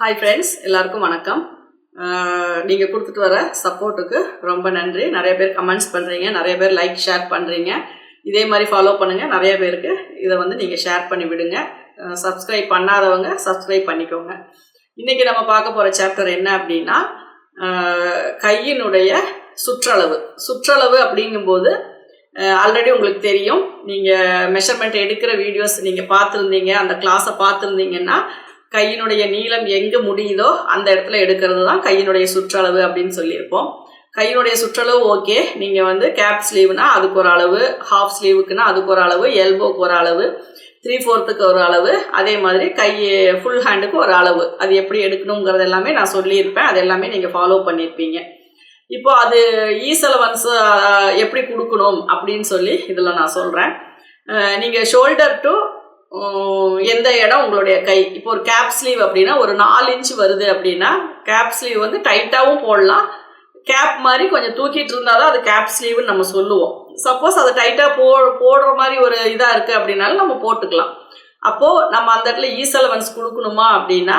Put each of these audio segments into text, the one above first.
Hi friends, எல்லாருக்கும் வணக்கம். நீங்கள் கொடுத்துட்டு வர சப்போர்ட்டுக்கு ரொம்ப நன்றி. நிறைய பேர் கமெண்ட்ஸ் பண்ணுறீங்க, நிறைய பேர் லைக் ஷேர் பண்ணுறீங்க. இதே மாதிரி ஃபாலோ பண்ணுங்கள். நிறைய பேருக்கு இதை நீங்கள் ஷேர் பண்ணி விடுங்க. சப்ஸ்கிரைப் பண்ணாதவங்க சப்ஸ்கிரைப் பண்ணிக்கோங்க. இன்றைக்கி நம்ம பார்க்க போகிற சாப்டர் என்ன அப்படின்னா, கையினுடைய சுற்றளவு அப்படிங்கும்போது ஆல்ரெடி உங்களுக்கு தெரியும். நீங்கள் மெஷர்மெண்ட் எடுக்கிற வீடியோஸ் நீங்கள் பார்த்துருந்தீங்க, அந்த கிளாஸை பார்த்துருந்தீங்கன்னா கையினுடைய நீளம் எங்கே முடியுதோ அந்த இடத்துல எடுக்கிறது தான் கையினுடைய சுற்றளவு அப்படின்னு சொல்லியிருப்போம். கையினுடைய சுற்றளவு ஓகே. நீங்கள் கேப் ஸ்லீவ்னா அதுக்கு ஒரு அளவு, ஹாஃப் ஸ்லீவுக்குன்னா அதுக்கு ஒரு அளவு, எல்போக்கு ஒரு அளவு, 3/4 ஒரு அளவு, அதே மாதிரி கை ஃபுல் ஹேண்டுக்கு ஒரு அளவு. அது எப்படி எடுக்கணுங்கிறது எல்லாமே நான் சொல்லியிருப்பேன். அது எல்லாமே நீங்கள் ஃபாலோ பண்ணியிருப்பீங்க. இப்போ அது ஈஸலவன்ஸ் எப்படி கொடுக்கணும் அப்படின்னு சொல்லி இதில் நான் சொல்கிறேன். நீங்கள் ஷோல்டர் டு எந்த இடம் உங்களுடைய கை, இப்போ ஒரு கேப் ஸ்லீவ் அப்படின்னா ஒரு 4 இன்ச் வருது அப்படின்னா கேப் ஸ்லீவ் டைட்டாகவும் போடலாம். கேப் மாதிரி கொஞ்சம் தூக்கிட்டு இருந்தால் தான் அது கேப் ஸ்லீவ்னு நம்ம சொல்லுவோம். சப்போஸ் அது டைட்டாக போடுற மாதிரி ஒரு இதாக இருக்குது அப்படின்னாலும் நம்ம போட்டுக்கலாம். அப்போது நம்ம அந்த இடத்துல ஈஸலவன்ஸ் கொடுக்கணுமா அப்படின்னா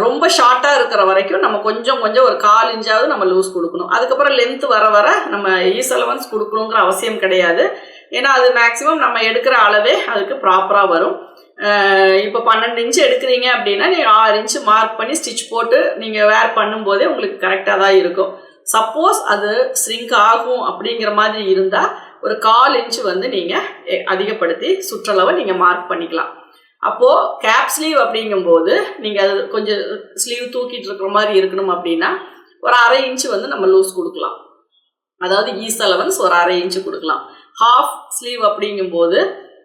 ரொம்ப ஷார்ட்டாக இருக்கிற வரைக்கும் நம்ம கொஞ்சம் ஒரு 1/4 இன்ச்சாவது நம்ம லூஸ் கொடுக்கணும். அதுக்கப்புறம் லென்த்து வர நம்ம ஈஸலவன்ஸ் கொடுக்கணுங்கிற அவசியம் கிடையாது. ஏன்னா அது மேக்ஸிமம் நம்ம எடுக்கிற அளவே அதுக்கு ப்ராப்பராக வரும். இப்போ 12 இன்ச்சு எடுக்கிறீங்க அப்படின்னா நீங்கள் 6 இன்ச்சு மார்க் பண்ணி ஸ்டிச் போட்டு நீங்கள் வேர் பண்ணும்போதே உங்களுக்கு கரெக்டாக தான் இருக்கும். சப்போஸ் அது ஸ்ரிங்க் ஆகும் அப்படிங்கிற மாதிரி இருந்தால் ஒரு 1/4 இன்ச்சு நீங்கள் அதிகப்படுத்தி சுற்றளவை நீங்கள் மார்க் பண்ணிக்கலாம். அப்போது கேப் ஸ்லீவ் அப்படிங்கும்போது நீங்கள் அது கொஞ்சம் ஸ்லீவ் தூக்கிட்டு இருக்கிற மாதிரி இருக்கணும் அப்படின்னா ஒரு 1/2 இன்ச்சு நம்ம லூஸ் கொடுக்கலாம். அதாவது ஈஸலவன்ஸ் ஒரு 1/2 இன்ச்சு கொடுக்கலாம். ஹாஃப் ஸ்லீவ் அப்படிங்கும்போது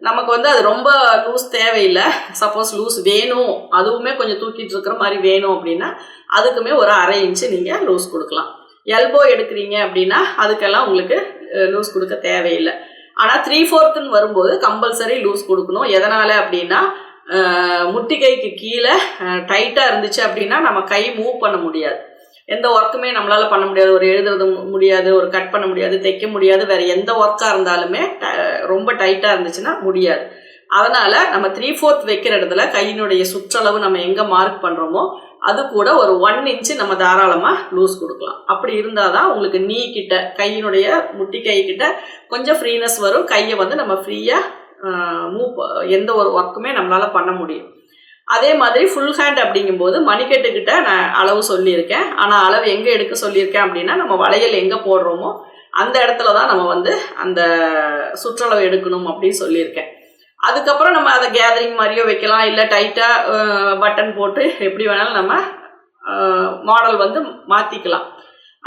நமக்கு அது ரொம்ப லூஸ் தேவையில்லை. சப்போஸ் லூஸ் வேணும், அதுவுமே கொஞ்சம் தூக்கிட்டு இருக்கிற மாதிரி வேணும் அப்படின்னா அதுக்குமே ஒரு 1/2 இன்ச்சு நீங்கள் லூஸ் கொடுக்கலாம். எல்போ எடுக்கிறீங்க அப்படின்னா அதுக்கெல்லாம் உங்களுக்கு லூஸ் கொடுக்க தேவையில்லை. ஆனால் 3/4 வரும்போது கம்பல்சரி லூஸ் கொடுக்கணும். எதனால் அப்படின்னா முட்டிக்கைக்கு கீழே டைட்டாக இருந்துச்சு அப்படின்னா நம்ம கை மூவ் பண்ண முடியாது. எந்த ஒர்க்குமே நம்மளால் பண்ண முடியாது. ஒரு எழுதுறது முடியாது, ஒரு கட் பண்ண முடியாது, தைக்க முடியாது. வேறு எந்த ஒர்க்காக இருந்தாலுமே ரொம்ப டைட்டாக இருந்துச்சுன்னா முடியாது. அதனால் நம்ம 3/4 வைக்கிற இடத்துல கையினுடைய சுற்றளவு நம்ம எங்கே மார்க் பண்ணுறோமோ அது கூட ஒரு 1 இன்ச்சு நம்ம தாராளமாக லூஸ் கொடுக்கலாம். அப்படி இருந்தால் தான் உங்களுக்கு நீ கிட்ட, கையினுடைய முட்டி கை கிட்ட கொஞ்சம் ஃப்ரீனஸ் வரும். கையை நம்ம ஃப்ரீயாக எந்த ஒரு ஒர்க்குமே நம்மளால் பண்ண முடியும். அதே மாதிரி ஃபுல் ஹேண்ட் அப்படிங்கும்போது மணிக்கட்டுக்கிட்ட நான் அளவு சொல்லியிருக்கேன். ஆனால் அளவு எங்கே எடுக்க சொல்லியிருக்கேன் அப்படின்னா நம்ம வளையல் எங்கே போடுறோமோ அந்த இடத்துல தான் நம்ம அந்த சுற்றளவு எடுக்கணும் அப்படின்னு சொல்லியிருக்கேன். அதுக்கப்புறம் நம்ம அதை கேதரிங் மாதிரியோ வைக்கலாம், இல்லை டைட்டாக பட்டன் போட்டு எப்படி வேணாலும் நம்ம மாடல் மாற்றிக்கலாம்.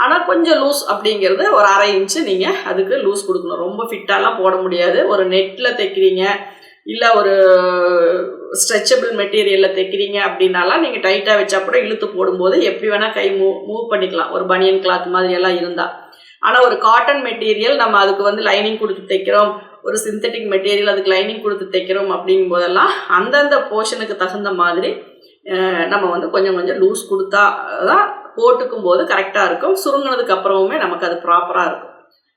ஆனால் கொஞ்சம் லூஸ் அப்படிங்கிறது ஒரு 1/2 இன்ச்சு நீங்கள் அதுக்கு லூஸ் கொடுக்கணும். ரொம்ப ஃபிட்டாலாம் போட முடியாது. ஒரு நெட்டில் தைக்கிறீங்க, இல்லை ஒரு ஸ்ட்ரெச்சபிள் மெட்டீரியலில் தைக்கிறீங்க அப்படின்னாலாம் நீங்கள் டைட்டாக வச்சா கூட இழுத்து போடும்போது எப்படி வேணால் கை மூவ் பண்ணிக்கலாம், ஒரு பனியன் கிளாத் மாதிரியெல்லாம் இருந்தால். ஆனால் ஒரு காட்டன் மெட்டீரியல் நம்ம அதுக்கு லைனிங் கொடுத்து தைக்கிறோம், ஒரு சிந்தட்டிக் மெட்டீரியல் அதுக்கு லைனிங் கொடுத்து தைக்கிறோம் அப்படிங்கும் போதெல்லாம் அந்தந்த போர்ஷனுக்கு தகுந்த மாதிரி நம்ம கொஞ்சம் லூஸ் கொடுத்தா தான் போட்டுக்கும் போது கரெக்டாக இருக்கும். சுருங்கினதுக்கு அப்புறமுமே நமக்கு அது ப்ராப்பராக இருக்கும்.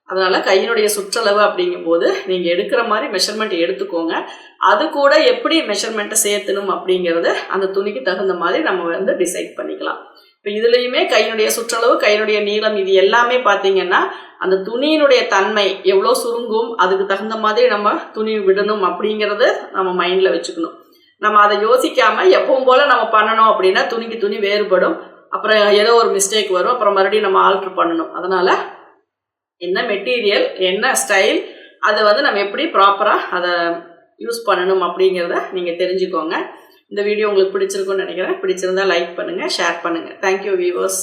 அதனால் கையினுடைய சுற்றளவு அப்படிங்கும்போது நீங்கள் எடுக்கிற மாதிரி மெஷர்மெண்ட் எடுத்துக்கோங்க. அது கூட எப்படி மெஷர்மெண்ட்டை சேர்த்தணும் அப்படிங்கிறது அந்த துணிக்கு தகுந்த மாதிரி நம்ம டிசைட் பண்ணிக்கலாம். இப்போ இதுலேயுமே கையினுடைய சுற்றளவு, கையினுடைய நீளம், இது எல்லாமே பார்த்தீங்கன்னா அந்த துணியினுடைய தன்மை எவ்வளோ சுருங்கும், அதுக்கு தகுந்த மாதிரி நம்ம துணி விடணும் அப்படிங்கிறது நம்ம மைண்டில் வச்சுக்கணும். நம்ம அதை யோசிக்காமல் எப்பவும் போல் நம்ம பண்ணணும் அப்படின்னா துணிக்கு துணி வேறுபடும். அப்புறம் ஏதோ ஒரு மிஸ்டேக் வரும், அப்புறம் மறுபடியும் நம்ம ஆல்ட்ரு பண்ணணும். அதனால் என்ன மெட்டீரியல், என்ன ஸ்டைல், அதை நம்ம எப்படி ப்ராப்பராக அதை யூஸ் பண்ணணும் அப்படிங்கிறத நீங்கள் தெரிஞ்சுக்கோங்க. இந்த வீடியோ உங்களுக்கு பிடிச்சிருக்குன்னு நினைக்கிறேன். பிடிச்சிருந்தா லைக் பண்ணுங்கள், ஷேர் பண்ணுங்கள். Thank you viewers.